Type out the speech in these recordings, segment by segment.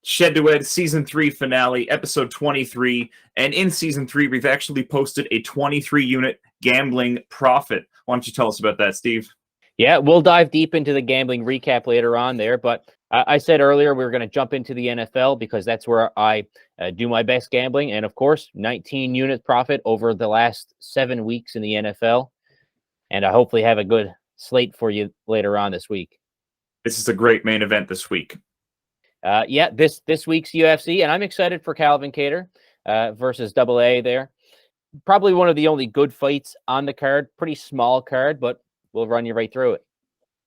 Shed2Ed Season 3 finale, Episode 23. And in Season 3, we've actually posted a 23-unit gambling profit. Why don't you tell us about that, Steve? Yeah, we'll dive deep into the gambling recap later on there. But I said earlier we were going to jump into the NFL because that's where I do my best gambling. And, of course, 19-unit profit over the last 7 weeks in the NFL. And I hopefully have a good slate for you later on this week. This is a great main event this week. Yeah, this week's UFC, and I'm excited for Calvin Kattar versus AA there. Probably one of the only good fights on the card. Pretty small card, but we'll run you right through it.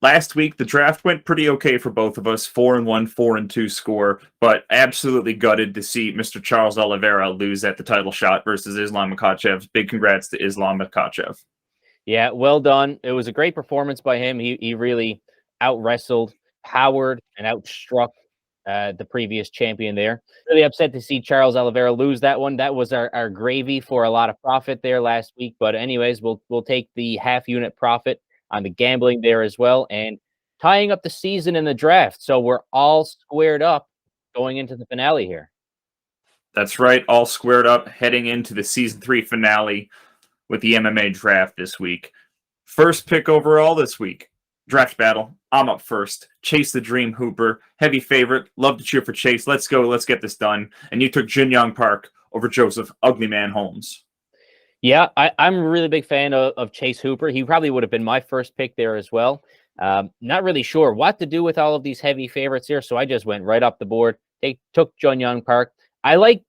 Last week, the draft went pretty okay for both of us. 4-1, 4-2 score, but absolutely gutted to see Mr. Charles Oliveira lose at the title shot versus Islam Makhachev. Big congrats to Islam Makhachev. Yeah, well done. It was a great performance by him. He really out-wrestled Howard and outstruck the previous champion there. Really upset to see Charles Oliveira lose that one. That was our gravy for a lot of profit there last week. But anyways, we'll take the half-unit profit on the gambling there as well, and tying up the season in the draft. So we're all squared up going into the finale here. That's right, all squared up heading into the Season 3 finale with the MMA draft this week. First pick overall this week. Draft battle. I'm up first. Chase the Dream Hooper. Heavy favorite. Love to cheer for Chase. Let's go. Let's get this done. And you took Jin Young Park over Joseph Ugly Man Holmes. Yeah, I'm a really big fan of Chase Hooper. He probably would have been my first pick there as well. Not really sure what to do with all of these heavy favorites here, so I just went right up the board. They took Jin Young Park. I like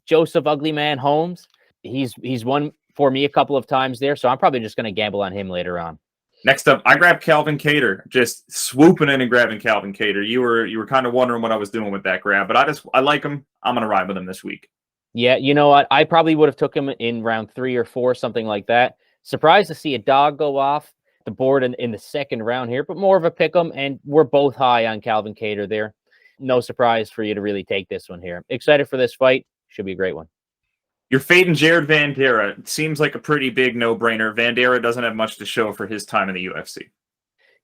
Joseph Ugly Man Holmes. He's won for me a couple of times there, so I'm probably just going to gamble on him later on. Next up, I grabbed Calvin Kattar. Just swooping in and grabbing Calvin Kattar. You were kind of wondering what I was doing with that grab, but I like him. I'm going to ride with him this week. Yeah, you know what? I probably would have took him in round 3 or 4, something like that. Surprised to see a dog go off the board in the second round here, but more of a pick 'em, and we're both high on Calvin Kattar there. No surprise for you to really take this one here. Excited for this fight. Should be a great one. You're fading Jared Vanderaa. It seems like a pretty big no-brainer. Vanderaa doesn't have much to show for his time in the UFC.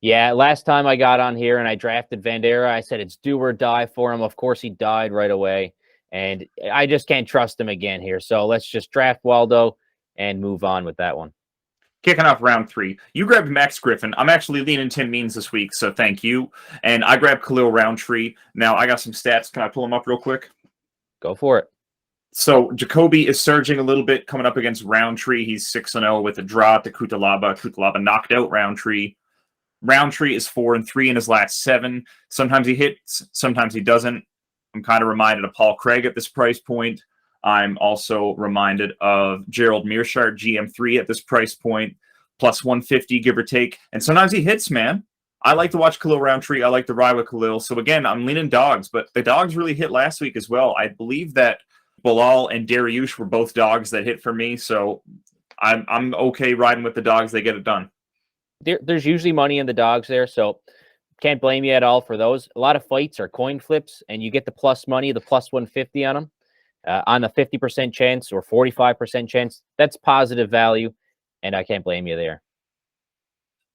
Yeah, last time I got on here and I drafted Vanderaa, I said it's do or die for him. Of course, he died right away, and I just can't trust him again here. So let's just draft Waldo and move on with that one. Kicking off round 3, you grabbed Max Griffin. I'm actually leaning Tim Means this week, so thank you. And I grabbed Khalil Roundtree. Now, I got some stats. Can I pull them up real quick? Go for it. So Jacoby is surging a little bit coming up against Roundtree. He's 6-0 with a draw to Kutalaba. Kutalaba knocked out Roundtree. Roundtree is 4-3 in his last 7. Sometimes he hits, sometimes he doesn't. I'm kind of reminded of Paul Craig at this price point. I'm also reminded of Gerald Mearshart, GM3 at this price point, plus 150, give or take. And sometimes he hits, man. I like to watch Khalil Roundtree. I like to ride with Khalil. So again, I'm leaning dogs, but the dogs really hit last week as well. I believe that Bilal and Dariush were both dogs that hit for me, so I'm okay riding with the dogs. They get it done. There's usually money in the dogs there, so can't blame you at all for those. A lot of fights are coin flips, and you get the plus money, the plus 150 on them. On a 50% chance or 45% chance, that's positive value, and I can't blame you there.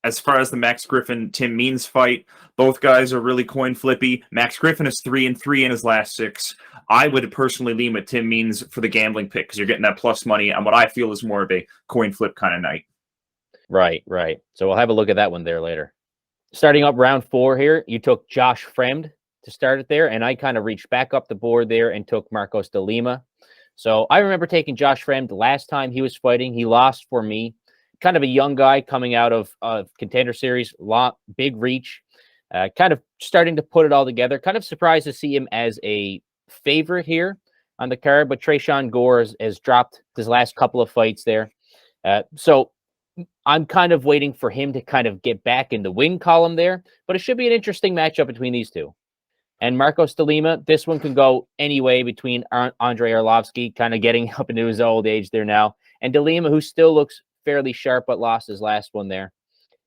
As far as the Max Griffin-Tim Means fight, both guys are really coin flippy. Max Griffin is 3-3 in his last 6. I would personally lean with Tim Means for the gambling pick because you're getting that plus money on what I feel is more of a coin flip kind of night. Right. So we'll have a look at that one there later. Starting up round 4 here, you took Josh Fremd to start it there, and I kind of reached back up the board there and took Marcos de Lima. So I remember taking Josh Fremd last time he was fighting. He lost for me. Kind of a young guy coming out of Contender Series, big reach, kind of starting to put it all together. Kind of surprised to see him as a favorite here on the card, but Tresean Gore has dropped his last couple of fights there. So I'm kind of waiting for him to kind of get back in the win column there, but it should be an interesting matchup between these two. And Marcos de Lima, this one can go any way between Andrei Arlovsky, kind of getting up into his old age there now, and de Lima, who still looks fairly sharp, but lost his last one there.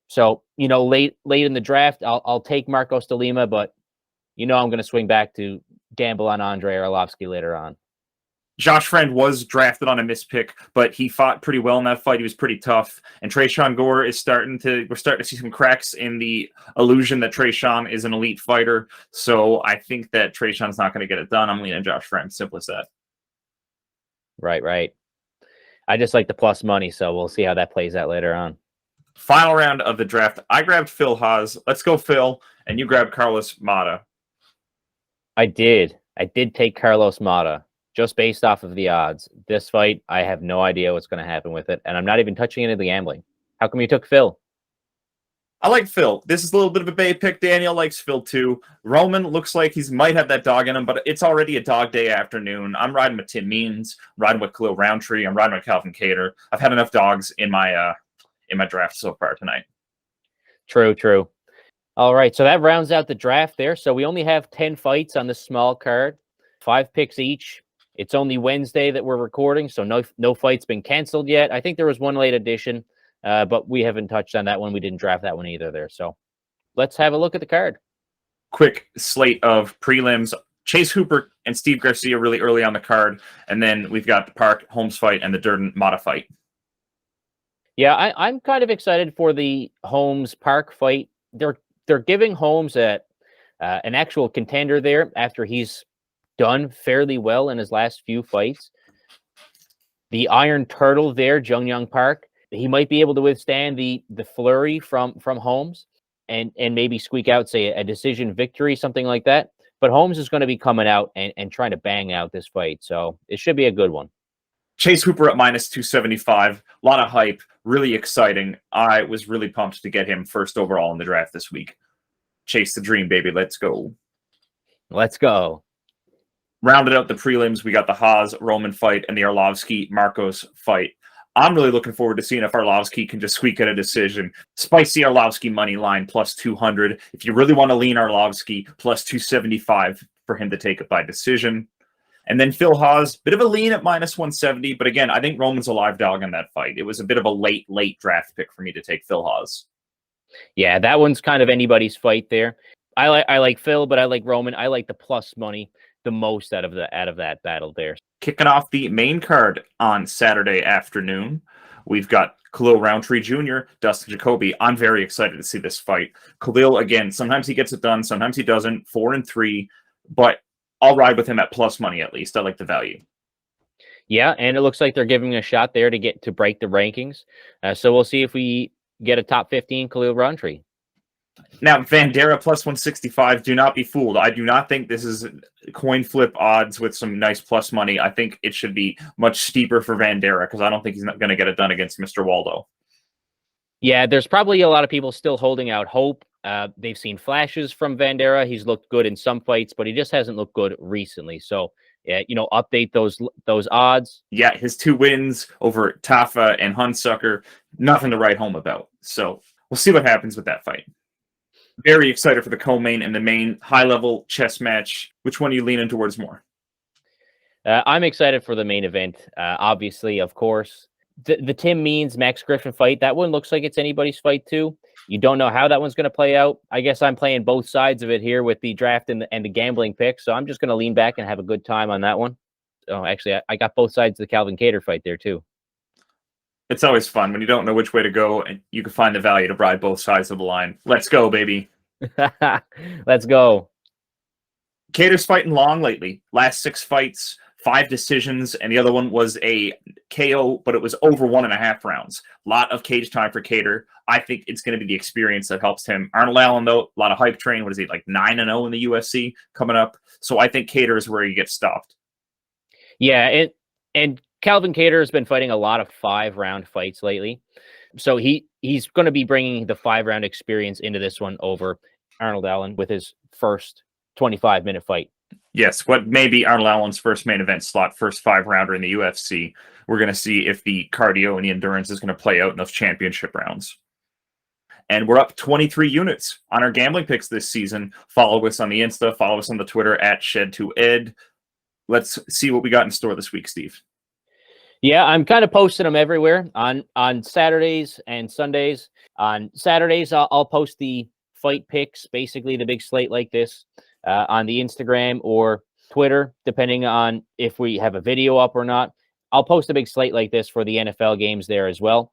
So, late in the draft, I'll take Marcos de Lima, but I'm going to swing back to gamble on Andrei Arlovsky later on. Josh Friend was drafted on a mispick, but he fought pretty well in that fight. He was pretty tough. And Trayshawn Gore is we're starting to see some cracks in the illusion that Trayshawn is an elite fighter. So I think that Trayshawn's not going to get it done. I'm leaning Josh Friend. Simple as that. Right. I just like the plus money, so we'll see how that plays out later on. Final round of the draft. I grabbed Phil Haas. Let's go, Phil. And you grabbed Carlos Mata. I did take Carlos Mata. Just based off of the odds. This fight, I have no idea what's going to happen with it, and I'm not even touching any of the gambling. How come you took Phil? I like Phil. This is a little bit of a Bay pick. Daniel likes Phil too. Roman looks like he might have that dog in him, but it's already a dog day afternoon. I'm riding with Tim Means, riding with Khalil Roundtree, I'm riding with Calvin Kattar. I've had enough dogs in my draft so far tonight. True. All right, so that rounds out the draft there. So we only have 10 fights on this small card, 5 picks each. It's only Wednesday that we're recording, so no fight's been canceled yet. I think there was one late addition, but we haven't touched on that one. We didn't draft that one either there. So let's have a look at the card. Quick slate of prelims. Chase Hooper and Steve Garcia really early on the card, and then we've got the Park Holmes fight and the Durden Mata fight. Yeah, I'm kind of excited for the Holmes Park fight. They're giving Holmes an actual contender there after he's done fairly well in his last few fights. The Iron Turtle there, Jung Young Park, he might be able to withstand the flurry from Holmes and maybe squeak out, say, a decision victory, something like that. But Holmes is going to be coming out and trying to bang out this fight, so it should be a good one. Chase Hooper at -275. A lot of hype, really exciting. I was really pumped to get him first overall in the draft this week. Chase the dream, baby. Let's go. Let's go. Rounded out the prelims, we got the Haas Roman fight and the Arlovsky Marcos fight. I'm really looking forward to seeing if Arlovsky can just squeak out a decision. Spicy Arlovsky money line +200. If you really want to lean Arlovsky, +275 for him to take it by decision. And then Phil Haas, bit of a lean at -170. But again, I think Roman's a live dog in that fight. It was a bit of a late draft pick for me to take Phil Haas. Yeah, that one's kind of anybody's fight there. I like Phil, but I like Roman. I like the plus money the most out of that battle there. Kicking off the main card on Saturday afternoon, we've got Khalil Roundtree Jr., Dustin Jacoby. I'm very excited to see this fight. Khalil, again, sometimes he gets it done, sometimes he doesn't. 4-3, but I'll ride with him at plus money at least. I like the value. Yeah, and it looks like they're giving a shot there to break the rankings. So we'll see if we get a top 15 Khalil Roundtree. Now, Vandera +165. Do not be fooled. I do not think this is coin flip odds with some nice plus money. I think it should be much steeper for Vandera because I don't think he's not going to get it done against Mr. Waldo. Yeah, there's probably a lot of people still holding out hope. They've seen flashes from Vandera. He's looked good in some fights, but he just hasn't looked good recently. So, update those odds. Yeah, his 2 wins over Tafa and Hunsucker, nothing to write home about. So we'll see what happens with that fight. Very excited for the co-main and the main high-level chess match. Which one are you leaning towards more? I'm excited for the main event. Obviously, of course. The Tim Means Max Griffin fight, that one looks like it's anybody's fight too. You don't know how that one's going to play out. I guess I'm playing both sides of it here with the draft and the gambling pick, so I'm just going to lean back and have a good time on that one. Oh, actually, I got both sides of the Calvin Kattar fight there too. It's always fun when you don't know which way to go and you can find the value to ride both sides of the line. Let's go, baby. Let's go. Kattar's fighting long lately. Last 6 fights, 5 decisions, and the other one was a KO, but it was over 1.5 rounds. A lot of cage time for Kattar. I think it's going to be the experience that helps him. Arnold Allen, though, a lot of hype train. What is he, like 9-0 in the UFC coming up? So I think Kattar is where he gets stopped. Yeah, and Calvin Kattar has been fighting a lot of 5-round fights lately. So he's going to be bringing the 5-round experience into this one over Arnold Allen with his first 25-minute fight. Yes, what may be Arnold Allen's first main event slot, first 5-rounder in the UFC. We're going to see if the cardio and the endurance is going to play out in those championship rounds. And we're up 23 units on our gambling picks this season. Follow us on the Insta, follow us on the Twitter at Shed2Ed. Let's see what we got in store this week, Steve. Yeah, I'm kind of posting them everywhere on Saturdays and Sundays. On Saturdays, I'll post the fight picks, basically the big slate like this, on the Instagram or Twitter, depending on if we have a video up or not. I'll post a big slate like this for the NFL games there as well.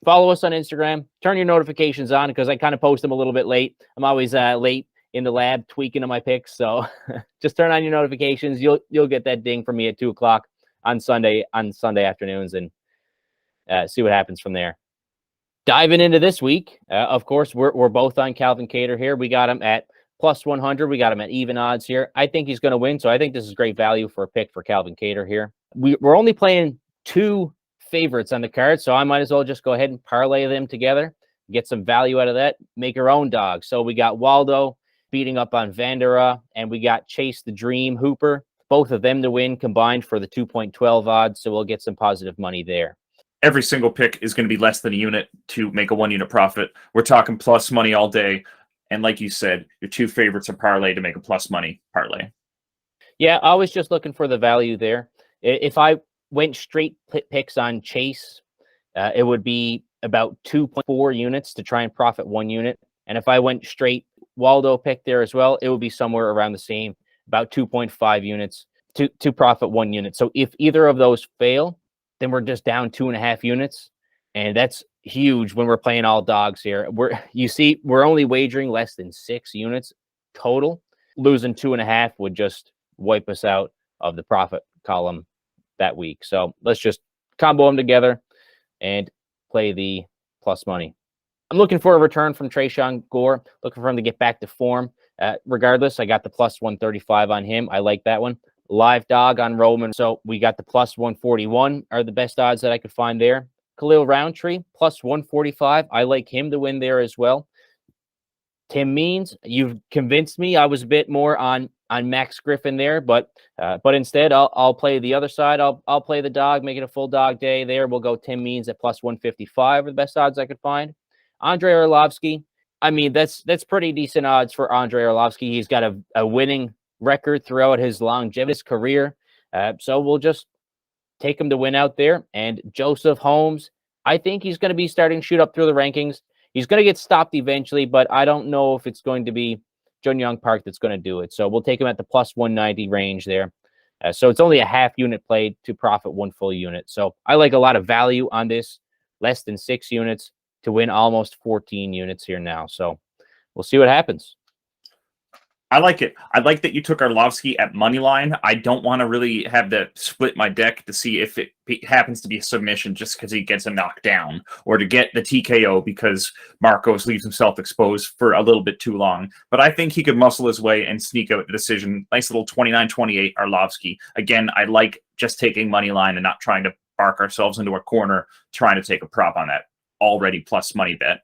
Follow us on Instagram. Turn your notifications on because I kind of post them a little bit late. I'm always late in the lab tweaking on my picks. So just turn on your notifications. You'll get that ding from me at 2:00 on Sunday afternoons, and see what happens from there. Diving into this week, of course, we're both on Calvin Kattar here. We got him at plus 100. We got him at even odds here. I think he's going to win, so I think this is great value for a pick for Calvin Kattar here. We're only playing 2 favorites on the card, so I might as well just go ahead and parlay them together, get some value out of that, make our own dog. So we got Waldo beating up on Vandera, and we got Chase the Dream Hooper, both of them to win combined for the 2.12 odds, so we'll get some positive money there. Every single pick is going to be less than a unit to make a 1 unit profit. We're talking plus money all day. And like you said, your 2 favorites are parlay to make a plus money parlay. Yeah, I was just looking for the value there. If I went straight picks on Chase, it would be about 2.4 units to try and profit 1 unit. And if I went straight Waldo pick there as well, it would be somewhere around the same, about 2.5 units to profit 1 unit. So if either of those fail, then we're just down 2.5 units. And that's huge when we're playing all dogs here. We're only wagering less than 6 units total. Losing 2.5 would just wipe us out of the profit column that week. So let's just combo them together and play the plus money. I'm looking for a return from Trayshawn Gore, looking for him to get back to form. Regardless, I got the plus 135 on him. I like that one. Live dog on Roman. So we got the plus 141 are the best odds that I could find there. Khalil Roundtree, plus 145. I like him to win there as well. Tim Means, you've convinced me. I was a bit more on Max Griffin there, but instead I'll play the other side. I'll play the dog, make it a full dog day there. We'll go Tim Means at plus 155 are the best odds I could find. Andre Arlovsky, I mean, that's pretty decent odds for Andre Arlovsky. He's got a winning record throughout his longevous career. So we'll just take him to win out there. And Joseph Holmes, I think he's going to be starting to shoot up through the rankings. He's going to get stopped eventually, but I don't know if it's going to be Jun Young Park that's going to do it. So we'll take him at the plus 190 range there. So it's only a half unit played to profit 1 full unit. So I like a lot of value on this, less than 6 units to win almost 14 units here now. So we'll see what happens. I like it. I like that you took Arlovsky at money line. I don't want to really have to split my deck to see if it happens to be a submission just because he gets a knockdown, or to get the TKO because Marcos leaves himself exposed for a little bit too long. But I think he could muscle his way and sneak out the decision. Nice little 29-28 Arlovsky. Again, I like just taking money line and not trying to bark ourselves into a corner trying to take a prop on that already plus money bet.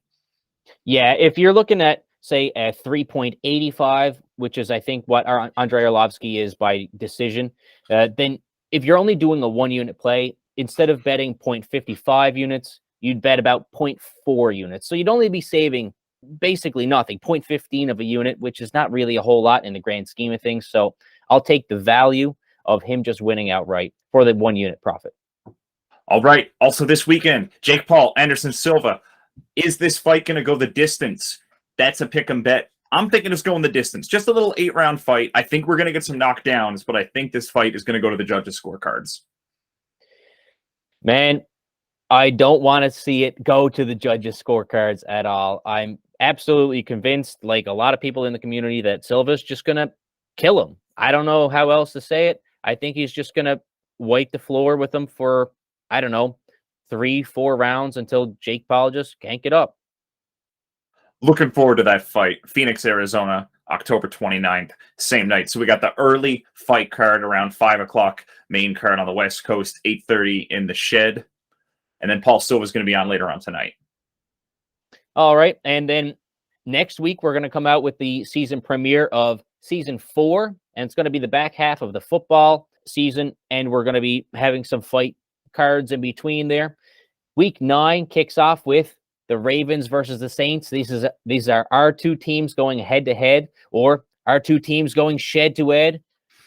Yeah, if you're looking at, say, a 3.85, which is, I think, what our Andre Arlovsky is by decision, then if you're only doing a 1 unit play, instead of betting 0.55 units, you'd bet about 0.4 units. So you'd only be saving basically nothing, 0.15 of a unit, which is not really a whole lot in the grand scheme of things. So I'll take the value of him just winning outright for the 1 unit profit. All right. Also this weekend, Jake Paul, Anderson Silva. Is this fight going to go the distance? That's a pick 'em bet. I'm thinking it's going the distance. Just a little 8-round fight. I think we're going to get some knockdowns, but I think this fight is going to go to the judges' scorecards. Man, I don't want to see it go to the judges' scorecards at all. I'm absolutely convinced, like a lot of people in the community, that Silva's just going to kill him. I don't know how else to say it. I think he's just going to wipe the floor with him for, I don't know, 3-4 rounds until Jake Paul just can't get up. Looking forward to that fight. Phoenix, Arizona, October 29th, same night. So we got the early fight card around 5 o'clock, main card on the West Coast, 8:30 in the Shed. And then Paul Silva's going to be on later on tonight. All right. And then next week, we're going to come out with the season premiere of season 4. And it's going to be the back half of the football season. And we're going to be having some fight cards in between there. Week 9 kicks off with the Ravens versus the Saints. These are our 2 teams going head to head, or our 2 teams going Shed2Ed.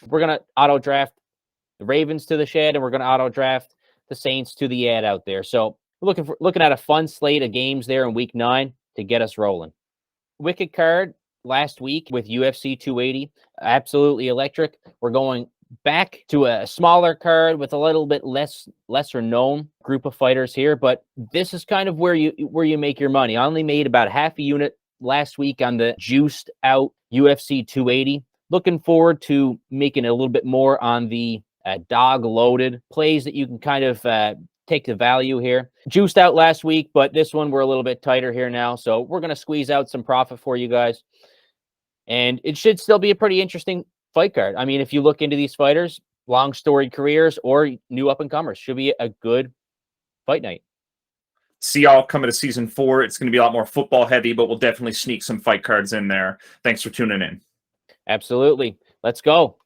We're going to auto draft the Ravens to the Shed, and we're going to auto draft the Saints to the Ed out there. So we're looking at a fun slate of games there in week 9 to get us rolling. Wicked card. last week with UFC 280. Absolutely electric. We're going back to a smaller card with a little bit lesser known group of fighters here, but this is kind of where you make your money. I only made about half a unit last week on the juiced out UFC 280. Looking forward to making a little bit more on the dog loaded plays that you can kind of take the value here. Juiced out last week, but this one we're a little bit tighter here now. So we're going to squeeze out some profit for you guys. And it should still be a pretty interesting fight card. I mean, if you look into these fighters, long storied careers or new up and comers, should be a good fight night. See y'all coming to season 4. It's going to be a lot more football heavy, but we'll definitely sneak some fight cards in there. Thanks for tuning in. Absolutely. Let's go.